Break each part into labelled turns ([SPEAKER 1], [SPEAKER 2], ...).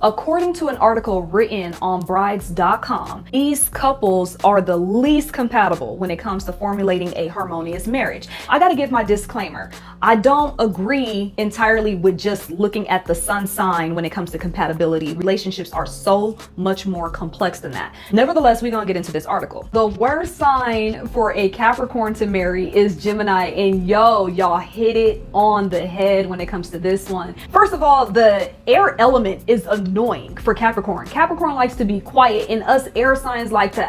[SPEAKER 1] According to an article written on brides.com, these couples are the least compatible when it comes to formulating a harmonious marriage. I gotta give my disclaimer. I don't agree entirely with just looking at the sun sign when it comes to compatibility. Relationships are so much more complex than that. Nevertheless, we're gonna get into this article. The worst sign for a Capricorn to marry is Gemini, and y'all hit it on the head when it comes to this one. First of all, the air element is annoying for Capricorn. Capricorn likes to be quiet, and us air signs like to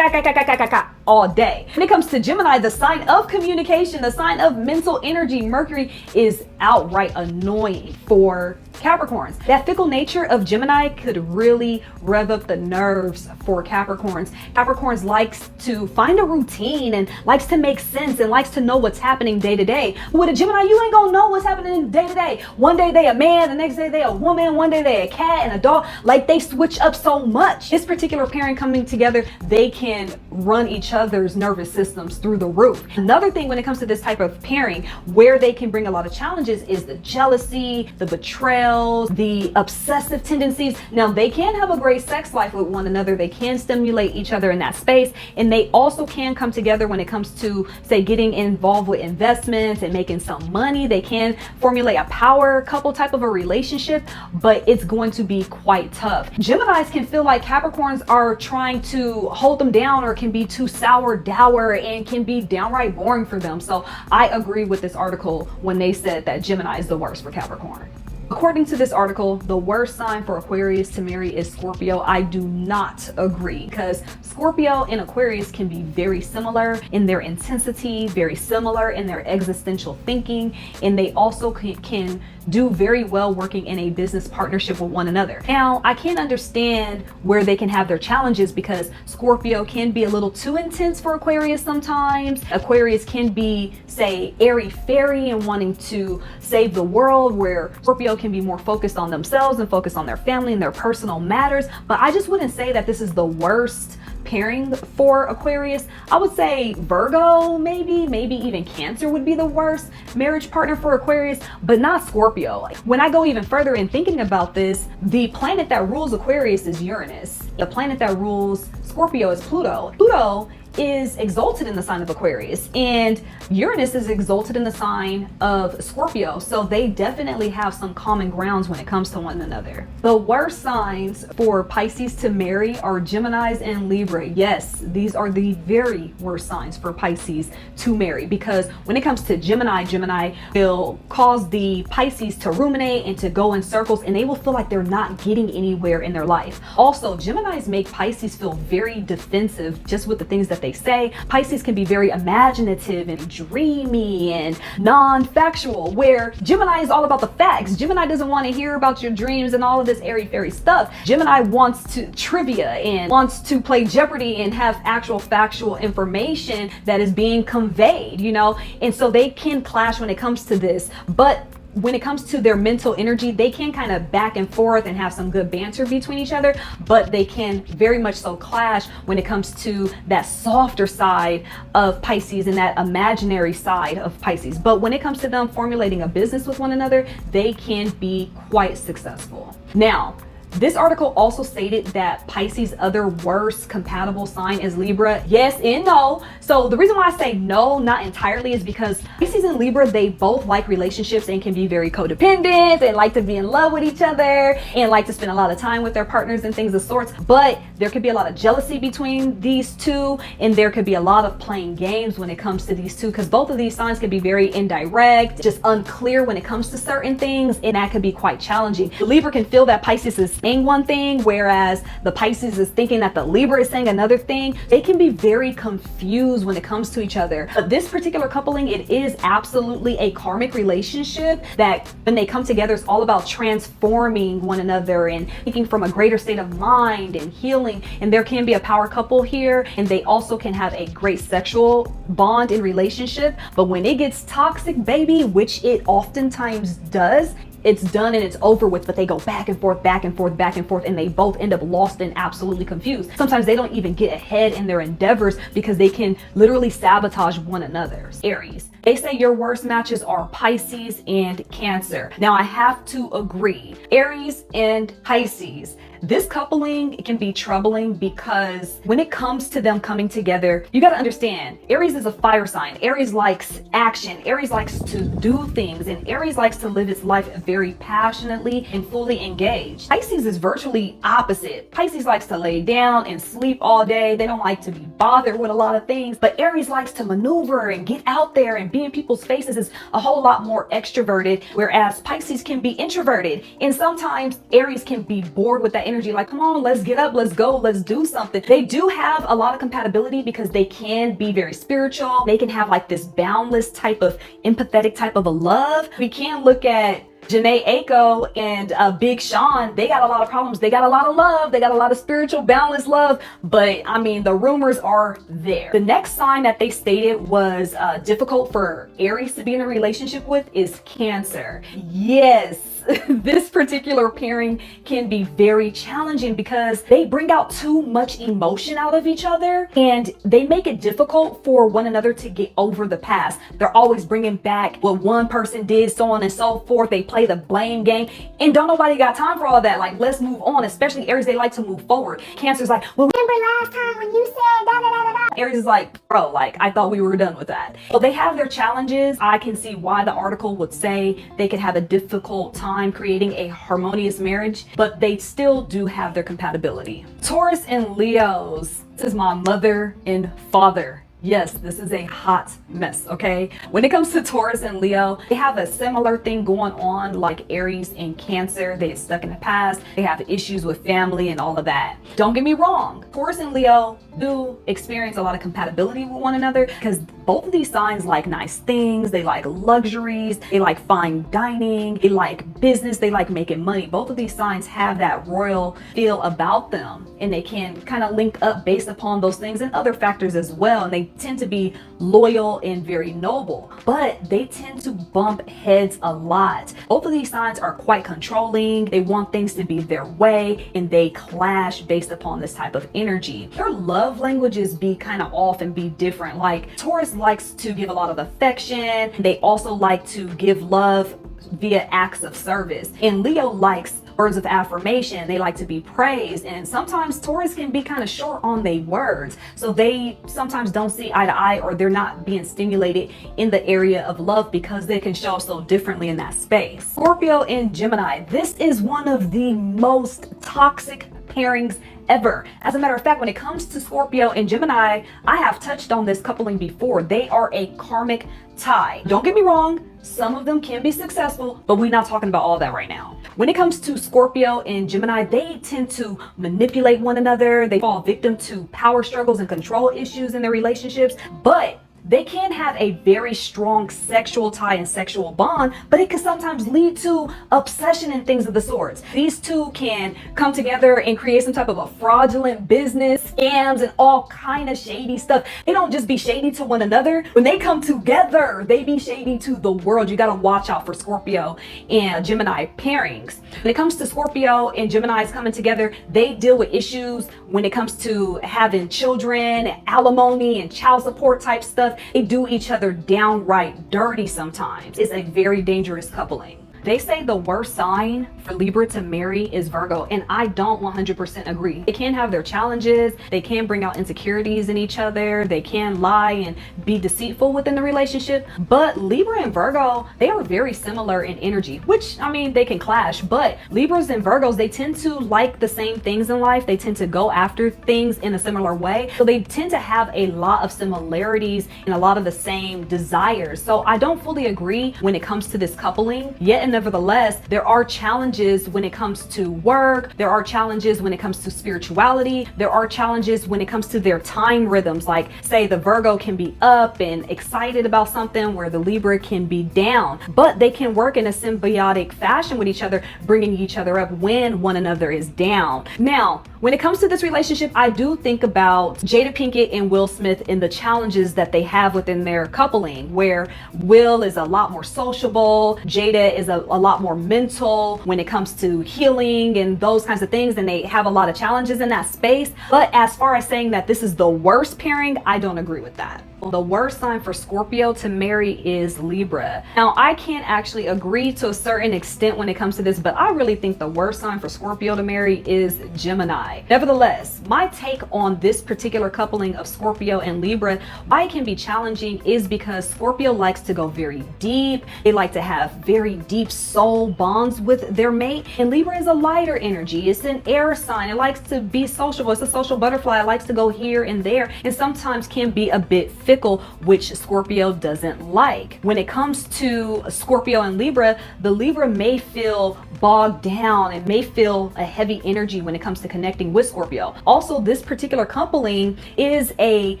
[SPEAKER 1] all day. When it comes to Gemini, the sign of communication, the sign of mental energy, Mercury, is outright annoying for Capricorns. That fickle nature of Gemini could really rev up the nerves for Capricorns. Capricorns likes to find a routine and likes to make sense and likes to know what's happening day to day. With a Gemini, you ain't gonna know what's happening day to day. One day they a man, the next day they a woman, one day they a cat and a dog. Like, they switch up so much. This particular pairing coming together, they can run each other's nervous systems through the roof. Another thing when it comes to this type of pairing where they can bring a lot of challenges is the jealousy, the betrayal, the obsessive tendencies. Now, they can have a great sex life with one another. They can stimulate each other in that space, and they also can come together when it comes to, say, getting involved with investments and making some money. They can formulate a power couple type of a relationship, but it's going to be quite tough. Geminis can feel like Capricorns are trying to hold them down, or can be too sour, dour, and can be downright boring for them. So I agree with this article when they said that Gemini is the worst for Capricorn. According to this article, the worst sign for Aquarius to marry is Scorpio. I do not agree, because Scorpio and Aquarius can be very similar in their intensity, very similar in their existential thinking, and they also can do very well working in a business partnership with one another. Now, I can understand where they can have their challenges, because Scorpio can be a little too intense for Aquarius sometimes. Aquarius can be, say, airy-fairy and wanting to save the world, where Scorpio can be more focused on themselves and focused on their family and their personal matters. But I just wouldn't say that this is the worst pairing for Aquarius. I would say Virgo, maybe even Cancer would be the worst marriage partner for Aquarius, but not Scorpio. When I go even further in thinking about this, the planet that rules Aquarius is Uranus. The planet that rules Scorpio is Pluto. Pluto is exalted in the sign of Aquarius, and Uranus is exalted in the sign of Scorpio. So they definitely have some common grounds when it comes to one another. The worst signs for Pisces to marry are Geminis and Libra. Yes, these are the very worst signs for Pisces to marry, because when it comes to Gemini will cause the Pisces to ruminate and to go in circles, and they will feel like they're not getting anywhere in their life. Also, Geminis make Pisces feel very defensive just with the things that they say. Pisces can be very imaginative and dreamy and non-factual, where Gemini is all about the facts. Gemini doesn't want to hear about your dreams and all of this airy-fairy stuff. Gemini wants to trivia and wants to play Jeopardy and have actual factual information that is being conveyed, you know? And so they can clash when it comes to this. But when it comes to their mental energy, they can kind of back and forth and have some good banter between each other, but they can very much so clash when it comes to that softer side of Pisces and that imaginary side of Pisces. But when it comes to them formulating a business with one another, they can be quite successful. Now, this article also stated that Pisces' other worst compatible sign is Libra. Yes and no. So the reason why I say no, not entirely, is because Pisces and Libra, they both like relationships and can be very codependent and like to be in love with each other and like to spend a lot of time with their partners and things of sorts. But there could be a lot of jealousy between these two, and there could be a lot of playing games when it comes to these two, because both of these signs can be very indirect, just unclear when it comes to certain things, and that could be quite challenging. The Libra can feel that Pisces is saying one thing, whereas the Pisces is thinking that the Libra is saying another thing. They can be very confused when it comes to each other. But this particular coupling, it is absolutely a karmic relationship that when they come together, it's all about transforming one another and thinking from a greater state of mind and healing. And there can be a power couple here, and they also can have a great sexual bond in relationship. But when it gets toxic, baby, which it oftentimes does, it's done and it's over with. But they go back and forth, and they both end up lost and absolutely confused. Sometimes they don't even get ahead in their endeavors because they can literally sabotage one another. Aries. They say your worst matches are Pisces and Cancer. Now I have to agree, Aries and Pisces, this coupling can be troubling because when it comes to them coming together, you got to understand, Aries is a fire sign. Aries likes action. Aries likes to do things, and Aries likes to live its life very passionately and fully engaged. Pisces is virtually opposite. Pisces likes to lay down and sleep all day. They don't like to be bothered with a lot of things, but Aries likes to maneuver and get out there and be in people's faces, is a whole lot more extroverted, whereas Pisces can be introverted. And sometimes Aries can be bored with that energy, like, come on, let's get up, let's go, let's do something. They do have a lot of compatibility because they can be very spiritual. They can have like this boundless type of empathetic type of a love. We can look at Janae Aiko and Big Sean. They got a lot of problems. They got a lot of love. They got a lot of spiritual, boundless love. But I mean, the rumors are there. The next sign that they stated was difficult for Aries to be in a relationship with is Cancer. Yes. This particular pairing can be very challenging because they bring out too much emotion out of each other, and they make it difficult for one another to get over the past. They're always bringing back what one person did, so on and so forth. They play the blame game, and don't nobody got time for all that. Like, let's move on. Especially Aries, they like to move forward. Cancer's like, well, remember last time when you said da da da da da. Aries is like, bro, like, I thought we were done with that. So they have their challenges. I can see why the article would say they could have a difficult time creating a harmonious marriage, but they still do have their compatibility. Taurus and Leos. This is my mother and father. Yes, this is a hot mess, okay? When it comes to Taurus and Leo, they have a similar thing going on like Aries and Cancer. They get stuck in the past. They have issues with family and all of that. Don't get me wrong, Taurus and Leo do experience a lot of compatibility with one another because both of these signs like nice things. They like luxuries. They like fine dining. They like business. They like making money. Both of these signs have that royal feel about them, and they can kind of link up based upon those things and other factors as well. And they tend to be loyal and very noble, but they tend to bump heads a lot. Both of these signs are quite controlling. They want things to be their way, and they clash based upon this type of energy. Their love languages be kind of off and be different. Like Taurus likes to give a lot of affection. They also like to give love via acts of service, and Leo likes words of affirmation. They like to be praised, and sometimes Taurus can be kind of short on their words, so they sometimes don't see eye to eye, or they're not being stimulated in the area of love because they can show up so differently in that space. Scorpio and Gemini. This is one of the most toxic pairings ever. As a matter of fact, when it comes to Scorpio and Gemini, I have touched on this coupling before. They are a karmic tie. Don't get me wrong, some of them can be successful, but we're not talking about all that right now. When it comes to Scorpio and Gemini, they tend to manipulate one another. They fall victim to power struggles and control issues in their relationships, but they can have a very strong sexual tie and sexual bond, but it can sometimes lead to obsession and things of the sorts. These two can come together and create some type of a fraudulent business, scams, and all kind of shady stuff. They don't just be shady to one another. When they come together, they be shady to the world. You got to watch out for Scorpio and Gemini pairings. When it comes to Scorpio and Gemini's coming together, they deal with issues when it comes to having children, alimony, and child support type stuff. They do each other downright dirty sometimes. It's a very dangerous coupling. They say the worst sign for Libra to marry is Virgo, and I don't 100% agree. They can have their challenges. They can bring out insecurities in each other. They can lie and be deceitful within the relationship. But Libra and Virgo, they are very similar in energy, which, I mean, they can clash. But Libras and Virgos, they tend to like the same things in life. They tend to go after things in a similar way. So they tend to have a lot of similarities and a lot of the same desires. So I don't fully agree when it comes to this coupling, yet nevertheless, there are challenges when it comes to work. There are challenges when it comes to spirituality. There are challenges when it comes to their time rhythms. Like, say the Virgo can be up and excited about something where the Libra can be down, but they can work in a symbiotic fashion with each other, bringing each other up when one another is down. Now, when it comes to this relationship, I do think about Jada Pinkett and Will Smith and the challenges that they have within their coupling, where Will is a lot more sociable, Jada is a lot more mental when it comes to healing and those kinds of things, and they have a lot of challenges in that space. But as far as saying that this is the worst pairing, I don't agree with that. The worst sign for Scorpio to marry is Libra. Now, I can't actually agree to a certain extent when it comes to this, but I really think the worst sign for Scorpio to marry is Gemini. Nevertheless, my take on this particular coupling of Scorpio and Libra, why it can be challenging is because Scorpio likes to go very deep. They like to have very deep soul bonds with their mate. And Libra is a lighter energy. It's an air sign. It likes to be sociable. It's a social butterfly. It likes to go here and there, and sometimes can be a bit fickle, which Scorpio doesn't like. When it comes to Scorpio and Libra, the Libra may feel bogged down and may feel a heavy energy when it comes to connecting with Scorpio. Also, this particular coupling is a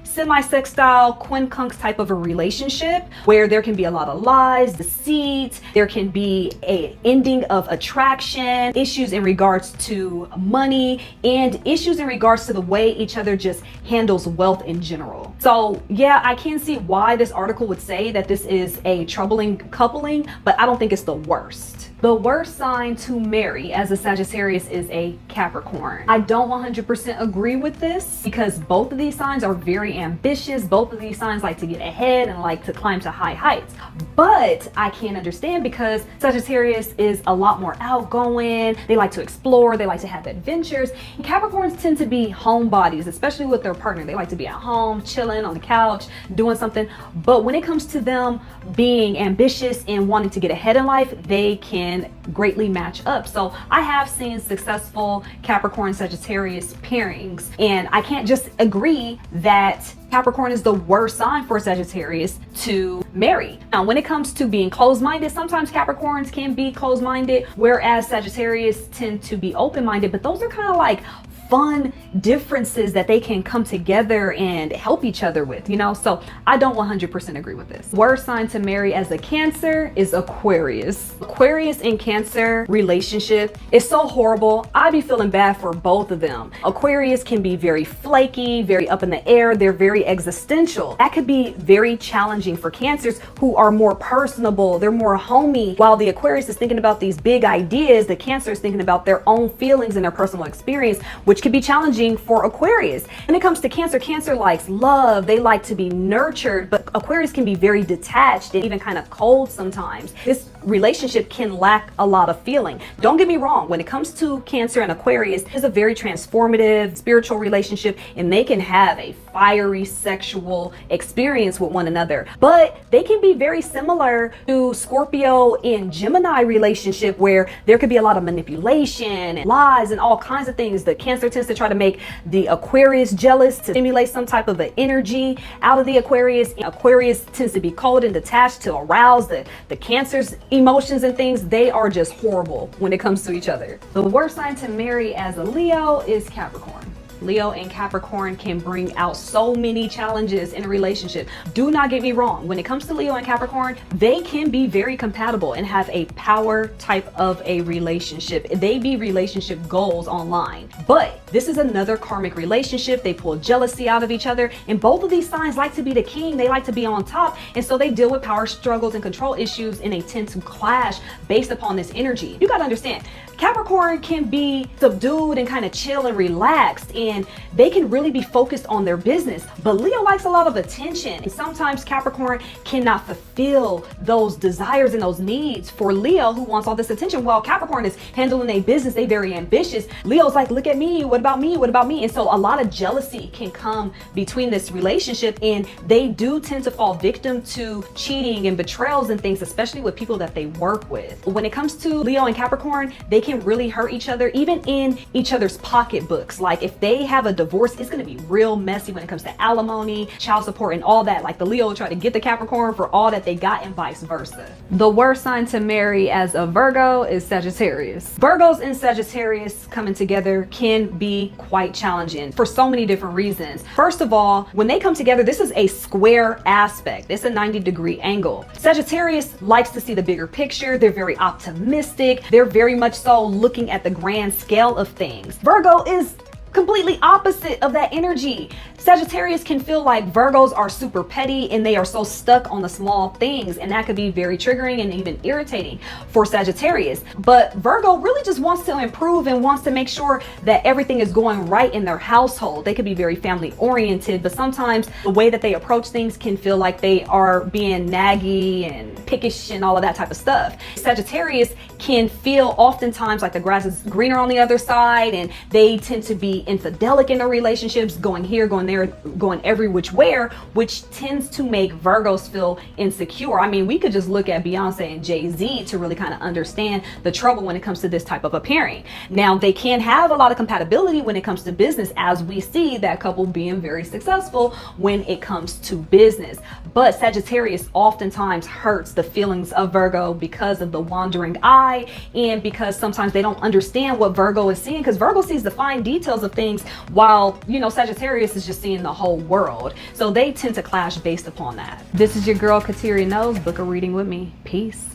[SPEAKER 1] semi-sextile quincunx type of a relationship where there can be a lot of lies, deceit, there can be a ending of attraction, issues in regards to money, and issues in regards to the way each other just handles wealth in general. So yeah, I can see why this article would say that this is a troubling coupling, but I don't think it's the worst. The worst sign to marry as a Sagittarius is a Capricorn. I don't 100% agree with this because both of these signs are very ambitious. Both of these signs like to get ahead and like to climb to high heights. But I can understand because Sagittarius is a lot more outgoing. They like to explore. They like to have adventures. And Capricorns tend to be homebodies, especially with their partner. They like to be at home, chilling on the couch, doing something. But when it comes to them being ambitious and wanting to get ahead in life, they can greatly match up. So I have seen successful Capricorn Sagittarius pairings, and I can't just agree that Capricorn is the worst sign for Sagittarius to marry. Now, when it comes to being closed-minded, sometimes Capricorns can be closed-minded, whereas Sagittarius tend to be open-minded, but those are kind of like fun differences that they can come together and help each other with, you know? So I don't 100% agree with this. Worst sign to marry as a Cancer is Aquarius. Aquarius and Cancer relationship is so horrible. I'd be feeling bad for both of them. Aquarius can be very flaky, very up in the air. They're very existential. That could be very challenging for Cancers who are more personable. They're more homey. While the Aquarius is thinking about these big ideas, the Cancer is thinking about their own feelings and their personal experience, which could be challenging for Aquarius. When it comes to Cancer, Cancer likes love. They like to be nurtured, but Aquarius can be very detached and even kind of cold sometimes. This relationship can lack a lot of feeling. Don't get me wrong, when it comes to Cancer and Aquarius, it's a very transformative spiritual relationship, and they can have a fiery sexual experience with one another. But they can be very similar to Scorpio and Gemini relationship, where there could be a lot of manipulation and lies and all kinds of things. The Cancer tends to try to make the Aquarius jealous to stimulate some type of an energy out of the Aquarius. Aquarius tends to be cold and detached to arouse the Cancer's emotions and things. They are just horrible when it comes to each other. The worst sign to marry as a Leo is Capricorn. Leo and Capricorn can bring out so many challenges in a relationship. Do not get me wrong. When it comes to Leo and Capricorn, they can be very compatible and have a power type of a relationship. They be relationship goals online. But this is another karmic relationship. They pull jealousy out of each other. And both of these signs like to be the king. They like to be on top. And so they deal with power struggles and control issues, and they tend to clash based upon this energy. You got to understand, Capricorn can be subdued and kind of chill and relaxed, and they can really be focused on their business. But Leo likes a lot of attention, and sometimes Capricorn cannot fulfill those desires and those needs for Leo, who wants all this attention, while Capricorn is handling a business. They very ambitious. Leo's like, look at me, what about me, what about me? And so a lot of jealousy can come between this relationship, and they do tend to fall victim to cheating and betrayals and things, especially with people that they work with. When it comes to Leo and Capricorn, they can really hurt each other, even in each other's pocketbooks. Like if they have a divorce, it's going to be real messy when it comes to alimony, child support, and all that. Like the Leo will try to get the Capricorn for all that they got, and vice versa. The worst sign to marry as a Virgo is Sagittarius. Virgos and Sagittarius coming together can be quite challenging for so many different reasons. First of all, when they come together, this is a square aspect. It's a 90-degree angle. Sagittarius likes to see the bigger picture. They're very optimistic. They're very much so looking at the grand scale of things. Virgo is completely opposite of that energy. Sagittarius can feel like Virgos are super petty and they are so stuck on the small things, and that could be very triggering and even irritating for Sagittarius. But Virgo really just wants to improve and wants to make sure that everything is going right in their household. They could be very family oriented, but sometimes the way that they approach things can feel like they are being naggy and pickish and all of that type of stuff. Sagittarius can feel oftentimes like the grass is greener on the other side, and they tend to be infidelic in their relationships, going here, going there, going every which where, which tends to make Virgos feel insecure. I mean, we could just look at Beyonce and Jay-Z to really kind of understand the trouble when it comes to this type of a pairing. Now, they can have a lot of compatibility when it comes to business, as we see that couple being very successful when it comes to business. But Sagittarius oftentimes hurts the feelings of Virgo because of the wandering eye, and because sometimes they don't understand what Virgo is seeing, because Virgo sees the fine details of things while, you know, Sagittarius is just seeing the whole world. So they tend to clash based upon that. This is your girl Kateria Knows. Book a reading with me. Peace.